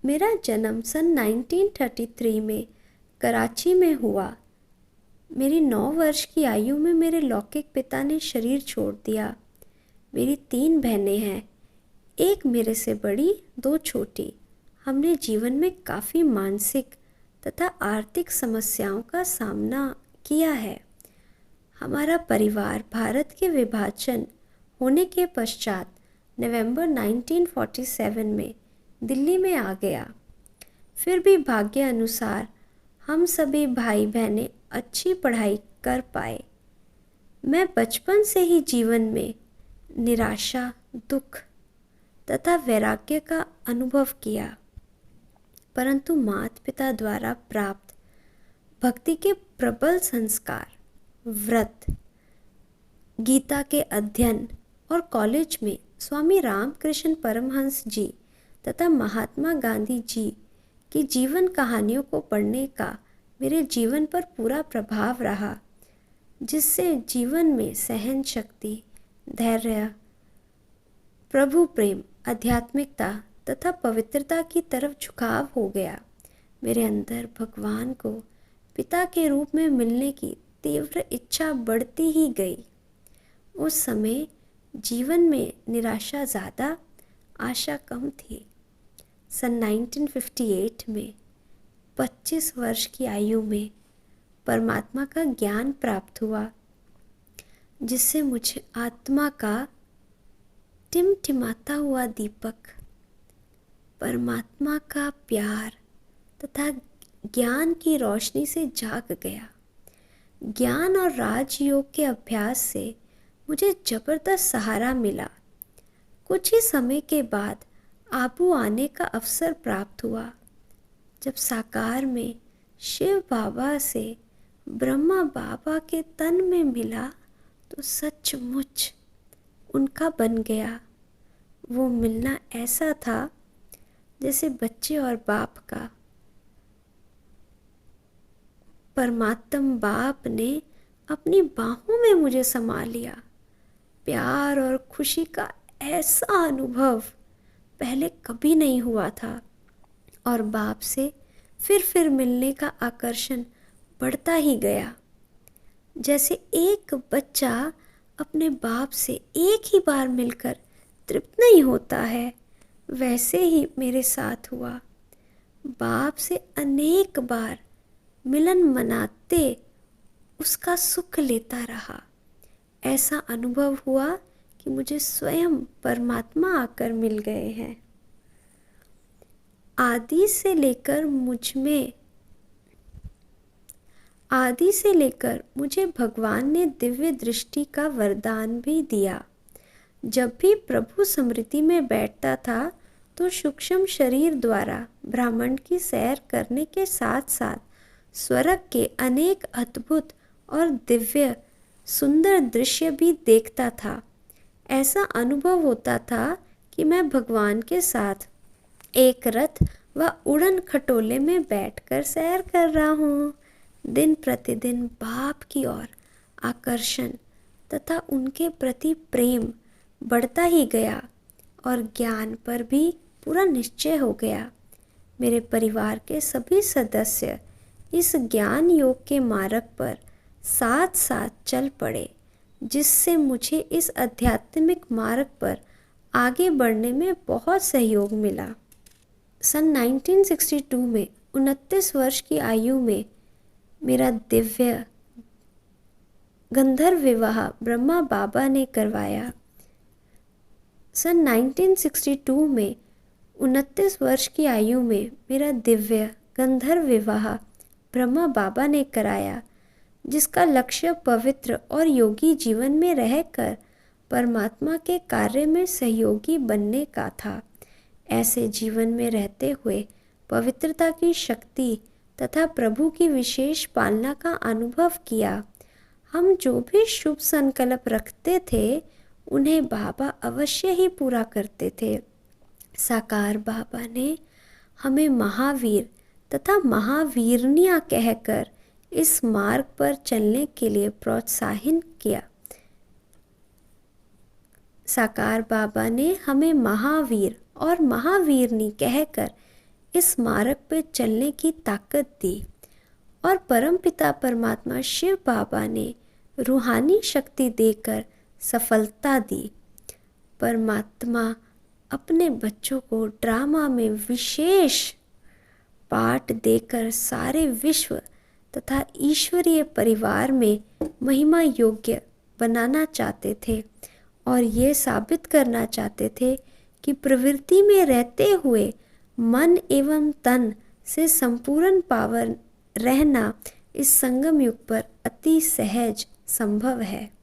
मेरा जन्म सन 1933 में कराची में हुआ। मेरी 9 वर्ष की आयु में मेरे लौकिक पिता ने शरीर छोड़ दिया। मेरी 3 बहनें हैं, एक मेरे से बड़ी, 2 छोटी। हमने जीवन में काफ़ी मानसिक तथा आर्थिक समस्याओं का सामना किया है। हमारा परिवार भारत के विभाजन होने के पश्चात नवंबर 1947 में दिल्ली में आ गया। फिर भी भाग्य अनुसार हम सभी भाई बहनें अच्छी पढ़ाई कर पाए। मैं बचपन से ही जीवन में निराशा, दुख तथा वैराग्य का अनुभव किया, परंतु माता पिता द्वारा प्राप्त भक्ति के प्रबल संस्कार, व्रत, गीता के अध्ययन और कॉलेज में स्वामी रामकृष्ण परमहंस जी तथा महात्मा गांधी जी की जीवन कहानियों को पढ़ने का मेरे जीवन पर पूरा प्रभाव रहा, जिससे जीवन में सहन शक्ति, धैर्य, प्रभु प्रेम, आध्यात्मिकता तथा पवित्रता की तरफ झुकाव हो गया। मेरे अंदर भगवान को पिता के रूप में मिलने की तीव्र इच्छा बढ़ती ही गई। उस समय जीवन में निराशा ज़्यादा, आशा कम थी। सन 1958 में 25 वर्ष की आयु में परमात्मा का ज्ञान प्राप्त हुआ, जिससे मुझे आत्मा का टिमटिमाता हुआ दीपक, परमात्मा का प्यार तथा ज्ञान की रोशनी से जाग गया। ज्ञान और राजयोग के अभ्यास से मुझे जबरदस्त सहारा मिला। कुछ ही समय के बाद आबू आने का अवसर प्राप्त हुआ। जब साकार में शिव बाबा से ब्रह्मा बाबा के तन में मिला तो सचमुच उनका बन गया। वो मिलना ऐसा था जैसे बच्चे और बाप का। परमात्म बाप ने अपनी बाहों में मुझे समा लिया। प्यार और खुशी का ऐसा अनुभव पहले कभी नहीं हुआ था और बाप से फिर मिलने का आकर्षण बढ़ता ही गया। जैसे एक बच्चा अपने बाप से एक ही बार मिलकर तृप्त नहीं होता है, वैसे ही मेरे साथ हुआ। बाप से अनेक बार मिलन मनाते उसका सुख लेता रहा। ऐसा अनुभव हुआ कि मुझे स्वयं परमात्मा आकर मिल गए हैं। आदि से लेकर मुझे भगवान ने दिव्य दृष्टि का वरदान भी दिया। जब भी प्रभु स्मृति में बैठता था तो सूक्ष्म शरीर द्वारा ब्रह्मांड की सैर करने के साथ साथ स्वर्ग के अनेक अद्भुत और दिव्य सुंदर दृश्य भी देखता था। ऐसा अनुभव होता था कि मैं भगवान के साथ एक रथ व उड़न खटोले में बैठकर सैर कर रहा हूँ। दिन प्रतिदिन बाप की ओर आकर्षण तथा उनके प्रति प्रेम बढ़ता ही गया और ज्ञान पर भी पूरा निश्चय हो गया। मेरे परिवार के सभी सदस्य इस ज्ञान योग के मार्ग पर साथ साथ चल पड़े, जिससे मुझे इस आध्यात्मिक मार्ग पर आगे बढ़ने में बहुत सहयोग मिला। सन 1962 में 29 वर्ष की आयु में मेरा दिव्य गंधर्व विवाह ब्रह्मा बाबा ने करवाया। सन 1962 में 29 वर्ष की आयु में मेरा दिव्य गंधर्व विवाह ब्रह्मा बाबा ने कराया, जिसका लक्ष्य पवित्र और योगी जीवन में रहकर परमात्मा के कार्य में सहयोगी बनने का था। ऐसे जीवन में रहते हुए पवित्रता की शक्ति तथा प्रभु की विशेष पालना का अनुभव किया। हम जो भी शुभ संकल्प रखते थे उन्हें बाबा अवश्य ही पूरा करते थे। साकार बाबा ने हमें महावीर तथा महावीरनिया कहकर इस मार्ग पर चलने के लिए प्रोत्साहित किया। साकार बाबा ने हमें महावीर और महावीरनी कहकर इस मार्ग पे चलने की ताकत दी और परमपिता परमात्मा शिव बाबा ने रूहानी शक्ति देकर सफलता दी। परमात्मा अपने बच्चों को ड्रामा में विशेष पाठ देकर सारे विश्व तथा ईश्वरीय परिवार में महिमा योग्य बनाना चाहते थे और ये साबित करना चाहते थे कि प्रवृत्ति में रहते हुए मन एवं तन से संपूर्ण पावन रहना इस संगम युग पर अति सहज संभव है।